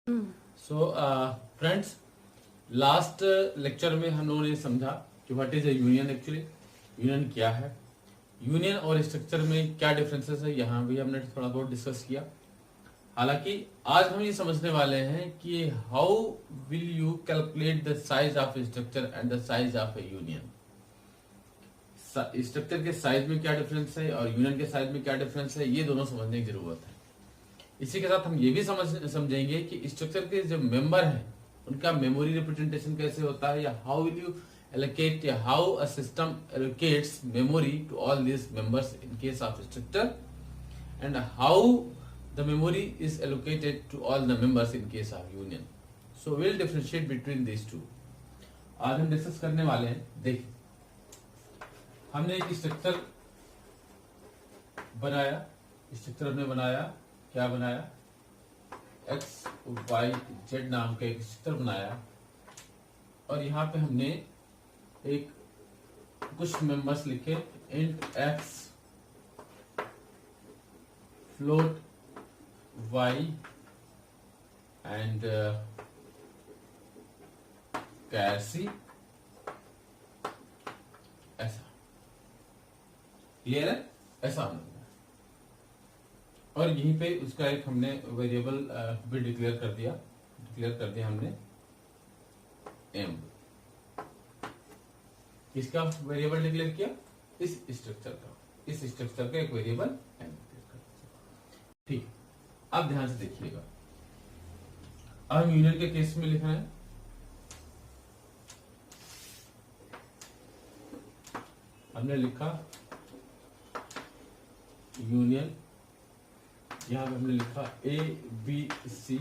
So friends, last lecture में हम लोगों ने समझा कि what is a union. Actually union क्या है, यूनियन और स्ट्रक्चर में क्या डिफरेंसेस है, यहाँ भी हमने थोड़ा बहुत डिस्कस किया। हालांकि आज हम ये समझने वाले हैं कि how will you calculate the size of structure and the size of A union. Structure के साइज में क्या डिफरेंस है और यूनियन के साइज में क्या डिफरेंस है, ये दोनों समझने की जरूरत है। इसी के साथ हम ये भी समझेंगे कि स्ट्रक्चर के जो मेंबर हैं उनका मेमोरी रिप्रेजेंटेशन कैसे होता है, या हाउ विल यू allocate, या how a system allocates memory to all these members in case of structure, and how the memory is allocated to all the members in case of union. So we'll differentiate between these two. आज हम discuss करने वाले हैं। देखिए, हमने एक structure बनाया। Structure हमने बनाया, क्या बनाया, एक्स वाई जेड नाम का एक स्ट्रक्चर बनाया, और यहाँ पे हमने एक कुछ मेंबर्स लिखे, int x, float y and char c. ऐसा क्लियर है, ऐसा हमने। और यहीं पे उसका एक हमने वेरिएबल भी डिक्लेयर कर दिया हमने एम। किसका वेरिएबल डिक्लेयर किया? इस स्ट्रक्चर का एक वेरिएबल एम डिक्लेयर कर दिया। ठीक, अब ध्यान से देखिएगा। अब हम यूनियन के केस में लिख रहे हैं। हमने लिखा यूनियन, यहां पे हमने लिखा ए बी सी,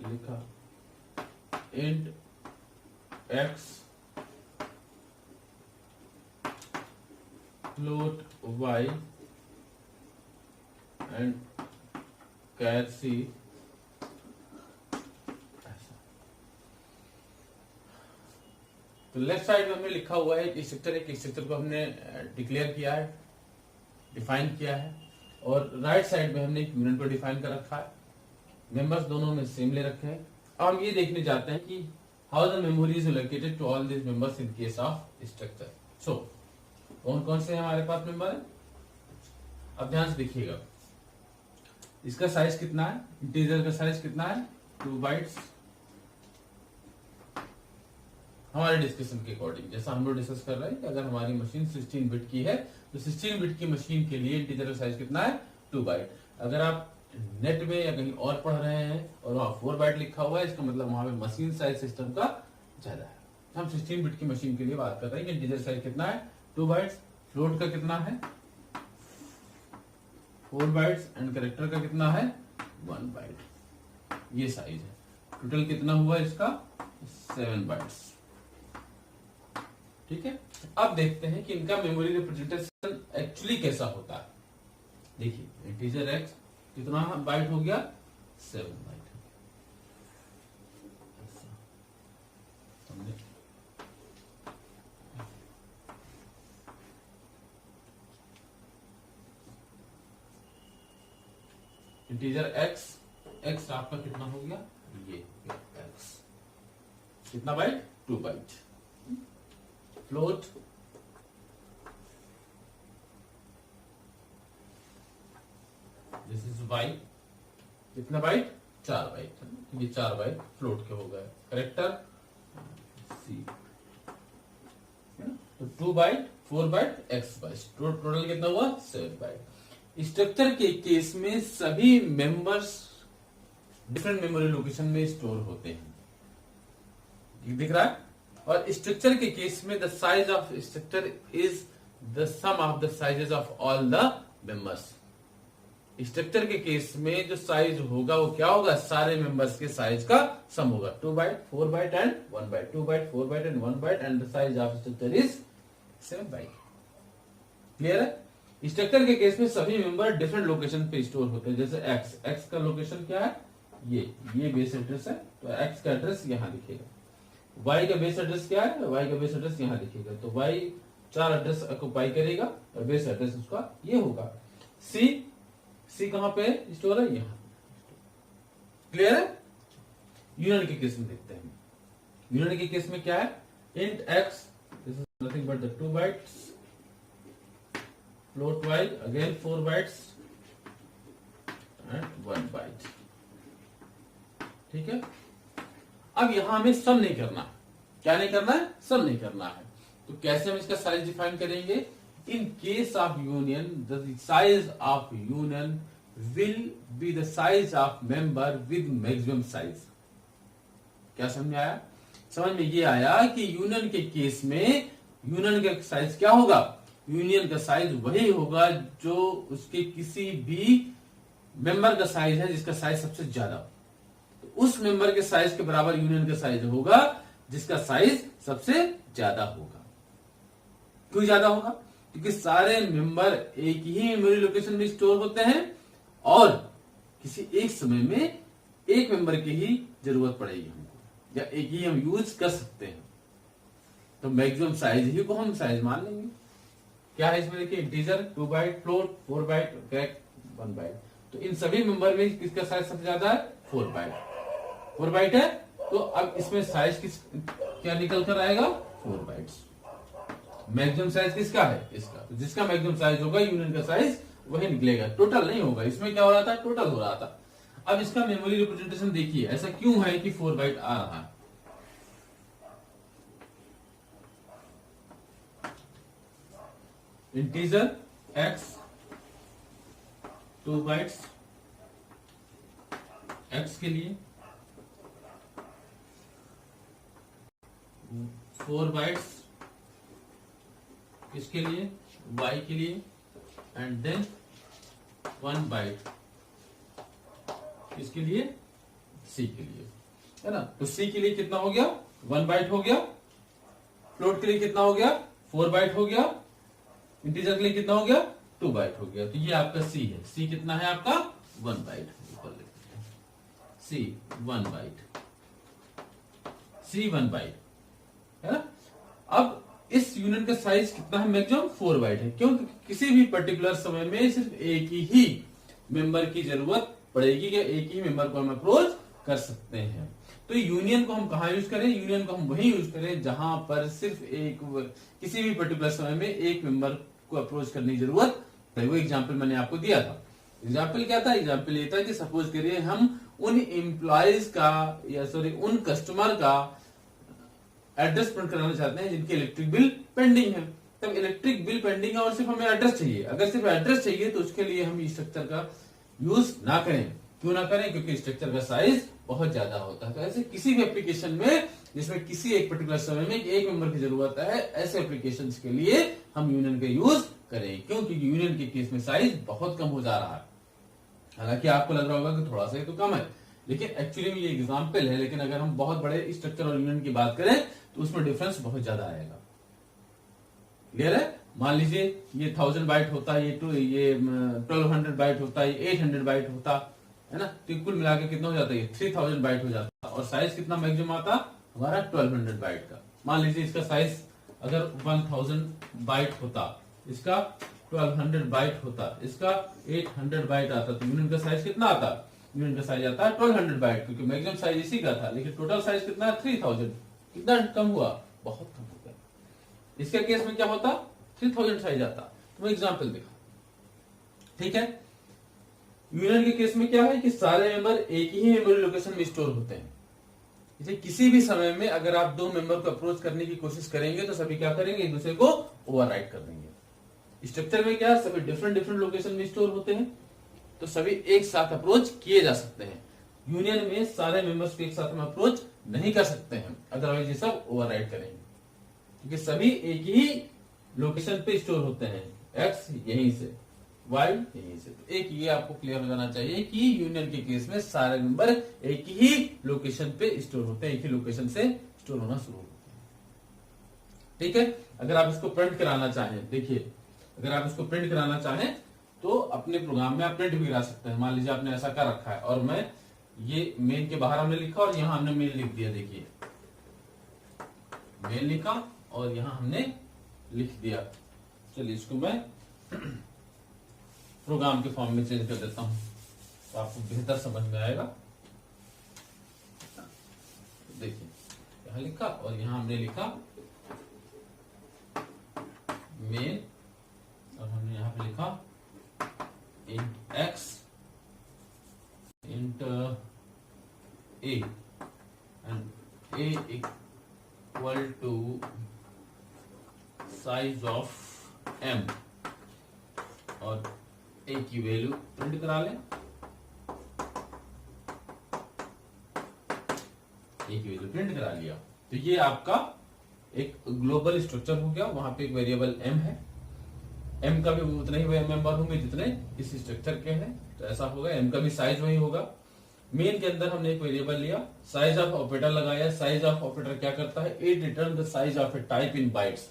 लिखा int x, float y and char c. तो लेफ्ट साइड में हमने लिखा हुआ है कि स्ट्रक्चर को हमने डिक्लेयर किया है, डिफाइन किया है, और राइट साइड में हमने एक यूनियन को डिफाइन कर रखा है। मेंबर्स दोनों में सेम ले रखे हैं। अब हम ये देखने जाते हैं कि how the memory is allocated to all this members in case of structure. So कौन कौन से हमारे पास मेंबर है, अब ध्यान से देखिएगा। इसका साइज कितना है, इंटीजर का साइज कितना है, 2 बाइट्स। हमारे डिस्कशन के अकॉर्डिंग, जैसा हम लोग डिस्कस कर रहे हैं कि अगर हमारी मशीन 16 बिट की है तो 16 बिट की मशीन के लिए इंटीजर का साइज कितना है, 2 बाइट। अगर आप नेट में या कहीं और पढ़ रहे हैं और वहां 4 बाइट लिखा हुआ है, इसका मतलब वहां पे मशीन साइज सिस्टम का ज्यादा है। हम 16 बिट की मशीन के लिए बात कर रहे हैं कि इंटीजर साइज कितना है, 2 बाइट्स। फ्लोट का कितना है, 4 बाइट्स, एंड कैरेक्टर का कितना है, 1 बाइट। ये साइज है। टोटल कितना हुआ इसका, 7 बाइट्स। ठीक है, अब देखते हैं कि इनका मेमोरी रिप्रेजेंटेशन एक्चुअली कैसा होता है। देखिए, इंटीजर एक्स कितना बाइट हो गया, 7 बाइट। इंटीजर एक्स आपका कितना हो गया, ये एक्स कितना byte, 2 byte. Float this is y, कितना बाइट, 4 बाइट। ये 4 बाइट फ्लोट के हो गए। कैरेक्टर सी, तो 2 byte, 4 byte, x byte, total कितना हुआ, 7 बाइट। स्ट्रक्चर के केस में सभी मेंबर्स डिफरेंट मेमोरी लोकेशन में स्टोर होते हैं, दिख रहा है। और स्ट्रक्चर के केस में the size of structure is the sum of the sizes of all the members. Structure के केस में जो साइज होगा वो क्या होगा, सारे मेंबर्स के साइज का सम होगा। 2 byte, 4 byte and 1 byte, 2 byte, 4 byte and 1 byte, and the size of structure is 7 byte. Clear है। स्ट्रक्चर के केस में सभी मेंबर डिफरेंट लोकेशन पे स्टोर होते हैं। जैसे एक्स का लोकेशन क्या है, ये बेस एड्रेस है, तो एक्स का एड्रेस यहाँ दिखेगा। वाई का बेस एड्रेस क्या है, वाई का बेस एड्रेस यहाँ दिखेगा। तो वाई 4 एड्रेस ऑक्युपाई करेगा और बेस एड्रेस उसका ये होगा। सी कहां पे स्टोर है, यहाँ। क्लियर है? यूनियन के केस में देखते हैं। यूनियन के केस में क्या है, int x this is nothing but the 2 bytes, float y again 4 bytes and 1 byte। ठीक है, अब यहां हमें सम नहीं करना। क्या नहीं करना है? सम नहीं करना है। तो कैसे हम इसका साइज डिफाइन करेंगे? इन case of union the size of union will be the size of member with maximum size. क्या समझ में आया? समझ में ये आया कि यूनियन के केस में यूनियन का साइज क्या होगा? यूनियन का साइज वही होगा जो उसके किसी भी मेंबर का साइज है जिसका साइज सबसे ज्यादा हो। तो उस मेंबर के साइज के बराबर यूनियन का साइज होगा जिसका साइज सबसे ज्यादा होगा। क्यों ज्यादा होगा? क्योंकि सारे मेंबर एक ही मेमोरी लोकेशन में स्टोर होते हैं और किसी एक समय में एक मेंबर की ही जरूरत पड़ेगी हमको, या एक ही हम यूज कर सकते हैं। तो मैक्सिमम साइज ही को हम साइज मान लेंगे। क्या है इसमें? देखिए, integer 2 byte, float 4 byte, character 1 byte. तो इन सभी मेंबर में किसका साइज सबसे ज्यादा है? 4 बाइट। 4 बाइट है तो अब इसमें साइज क्या निकल कर आएगा? 4 बाइट्स। मैक्सिमम साइज किसका है? इसका। तो जिसका मैक्सिमम साइज होगा यूनियन का साइज वही निकलेगा, टोटल नहीं होगा। इसमें क्या हो रहा था? टोटल हो रहा था। अब इसका मेमोरी रिप्रेजेंटेशन देखिए, ऐसा क्यों है कि 4 बाइट आ रहा है? इंटीजर x 2 बाइट्स x के लिए, 4 बाइट्स इसके लिए, y के लिए, एंड देन 1 बाइट इसके लिए, c के लिए, है ना? तो c के लिए कितना हो गया? 1 बाइट हो गया। फ्लोट के लिए कितना हो गया? 4 बाइट हो गया। इंटीजर के लिए कितना हो गया? 2 बाइट हो गया। तो ये आपका c है। c कितना है आपका? 1 बाइट। ऊपर लिखते हैं c 1 बाइट, c 1 बाइट, है ना? अब इस यूनियन का साइज कितना है? मैक्सिमम 4 बाइट है। क्यों? किसी भी पर्टिकुलर समय में सिर्फ एक ही मेंबर की जरूरत पड़ेगी कि एक ही मेंबर को हम अप्रोच कर सकते हैं। तो यूनियन को हम कहां यूज करें? यूनियन को हम वहीं यूज करें जहां पर सिर्फ किसी भी पर्टिकुलर समय में एक मेंबर को अप्रोच करने की जरूरत है। वो एग्जांपल मैंने आपको दिया था। एग्जांपल क्या था? एग्जांपल ये था कि सपोज करिए हम उन एम्प्लॉयज का या उन कस्टमर का एड्रेस प्रिंट कराना चाहते हैं जिनके इलेक्ट्रिक बिल पेंडिंग है। तब इलेक्ट्रिक बिल पेंडिंग है और सिर्फ हमें एड्रेस चाहिए। अगर सिर्फ एड्रेस चाहिए तो उसके लिए हम स्ट्रक्चर का यूज ना करें। क्यों ना करें? क्योंकि स्ट्रक्चर का साइज बहुत ज्यादा होता है। तो ऐसे किसी भी एप्लीकेशन में जिसमें किसी एक पर्टिकुलर समय में एक मेंबर की जरूरत है, ऐसे एप्लीकेशन के लिए हम यूनियन का यूज करें। क्यों? क्योंकि यूनियन के केस में साइज बहुत कम हो जा रहा है। हालांकि आपको लग रहा होगा कि थोड़ा सा ही तो कम है, लेकिन एक्चुअली में ये एग्जाम्पल है। लेकिन अगर हम बहुत बड़े स्ट्रक्चर और यूनियन की बात करें तो उसमें डिफरेंस बहुत ज्यादा आएगा। क्लियर है? मान लीजिए ये 1000 बाइट होता है, ये 1200 बाइट होता है, 800 बाइट होता है ना? तो कुल मिलाकर कितना हो जाता है? 3000 बाइट हो जाता। और साइज कितना मैक्सिमम आता हमारा? 1200 बाइट का। मान लीजिए इसका साइज अगर 1000 बाइट होता, इसका 1200 बाइट होता, इसका 800 बाइट आता, तो यूनियन का साइज कितना आता? यूनियन का साइज आता है 1200 बाइट, क्योंकि मैक्सिमम साइज इसी का था। लेकिन टोटल साइज कितना है? 3000। कितना कम हुआ? बहुत कम हो गया। इसके केस में क्या होता? 3000 साइज आता। तो मैं एग्जाम्पल दिखा, ठीक है? यूनियन के केस में क्या है कि सारे मेंबर एक ही मेमोरी लोकेशन में स्टोर होते हैं। इसे किसी भी समय में अगर आप दो मेंबर को अप्रोच करने की कोशिश करेंगे तो सभी क्या करेंगे? एक दूसरे को ओवरराइड कर देंगे। स्ट्रक्चर में क्या है? सभी डिफरेंट डिफरेंट लोकेशन में स्टोर होते हैं, तो सभी एक साथ अप्रोच किए जा सकते हैं। यूनियन में सारे मेंबर्स को एक साथ हम अप्रोच नहीं कर सकते हैं, अदरवाइज ये सब ओवरराइड करेंगे, क्योंकि सभी एक ही लोकेशन पे स्टोर होते हैं। एक्स यहीं से, वाई यहीं से। तो एक ये आपको क्लियर हो जाना चाहिए कि यूनियन के केस में सारे मेंबर एक ही लोकेशन पे स्टोर होते हैं, एक ही लोकेशन से स्टोर होना शुरू होते हैं। ठीक है? अगर आप इसको प्रिंट कराना चाहें, देखिए अगर आप इसको प्रिंट कराना चाहें तो अपने प्रोग्राम में आप प्रिंट भी करा सकते हैं। मान लीजिए आपने ऐसा कर रखा है और मैं ये मेन के बाहर हमने लिखा और यहां हमने मेन लिख दिया। देखिए मेन लिखा और यहां हमने लिख दिया। चलिए इसको मैं प्रोग्राम के फॉर्म में चेंज कर देता हूं तो आपको बेहतर समझ में आएगा। देखिए यहां लिखा और यहां हमने लिखा मेन और हमने यहां पे लिखा int x int a and a equal to size of m और a की वैल्यू प्रिंट करा लें, a की वैल्यू प्रिंट करा लिया। तो ये आपका एक ग्लोबल स्ट्रक्चर हो गया, वहां पे एक वेरिएबल m है, m का भी उतने ही मेंबर होंगे जितने इस स्ट्रक्चर के हैं, तो ऐसा होगा, m का भी साइज वही होगा। मेन के अंदर हमने एक वेरिएबल लिया, साइज ऑफ ऑपरेटर लगाया। साइज ऑफ ऑपरेटर क्या करता है, it return the size of A type in bytes.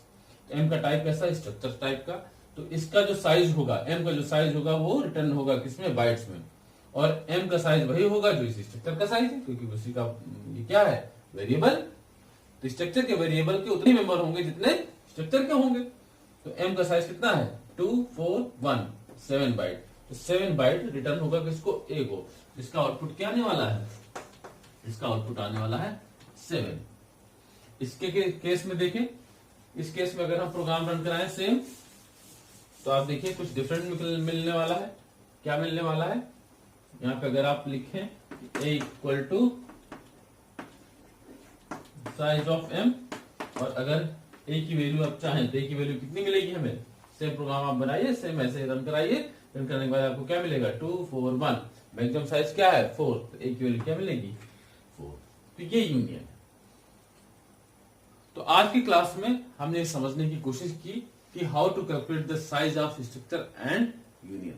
m का टाइप कैसा, स्ट्रक्चर टाइप का, तो इसका जो साइज होगा, m का जो साइज होगा वो रिटर्न होगा किसमें, बाइट्स में, और m का साइज वही होगा जो इस स्ट्रक्चर का साइज है, क्योंकि उसी का ये क्या है, वेरिएबल। तो स्ट्रक्चर के वेरिएबल के उतने मेंबर होंगे जितने स्ट्रक्चर के होंगे। तो m का साइज कितना है, 2 4 1 7 बाइट। तो 7 बाइट रिटर्न होगा किसको, a को। इसका आउटपुट क्या आने वाला है, इसका आउटपुट आने वाला है 7। इसके केस में देखें, इस केस में अगर हम प्रोग्राम रन कराएं सेम, तो आप देखिए कुछ डिफरेंट मिलने वाला है। क्या मिलने वाला है, यहाँ पे अगर आप लिखें a equal to size of m, और अगर a की वैल्यू आप चाहें तो a की वैल्यू कितनी मिलेगी हमें, सेम प्रोग्राम आप बनाइए, सेम ऐसे रन कराइए, रन करने के बाद आपको क्या मिलेगा, 2 4 1। मैक्सिमम साइज क्या है, 4, तो a की वैल्यू क्या मिलेगी, 4। तो ये यूनियन है। तो आज की क्लास में हमने समझने की कोशिश की कि how to calculate the size of structure and union.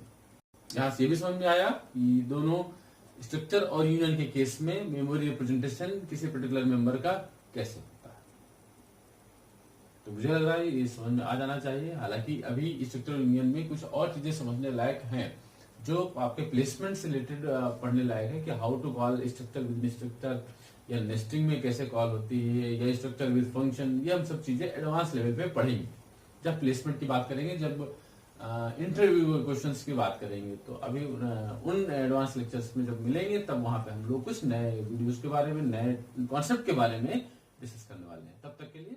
यहां से ये भी समझ में आया कि दोनों स्ट्रक्चर और यूनियन के केस में मेमोरी रिप्रेजेंटेशन किसी पर्टिकुलर मेंबर का कैसे होता है। तो मुझे लग रहा है ये समझ में आ जाना चाहिए। हालांकि अभी स्ट्रक्चर और यूनियन में कुछ और चीजें समझने लायक हैं जो आपके प्लेसमेंट से रिलेटेड पढ़ने लायक है, कि how to call structure with structure, या नेस्टिंग में कैसे कॉल होती है, या स्ट्रक्चर विद फंक्शन, ये हम सब चीजें एडवांस लेवल पे पढ़ेंगे जब प्लेसमेंट की बात करेंगे, जब इंटरव्यू क्वेश्चंस की बात करेंगे। तो अभी उन एडवांस लेक्चर्स में जब मिलेंगे तब वहां पे हम लोग कुछ नए वीडियोस के बारे में, नए कॉन्सेप्ट के बारे में डिस्कस करने वाले हैं। तब तक के लिए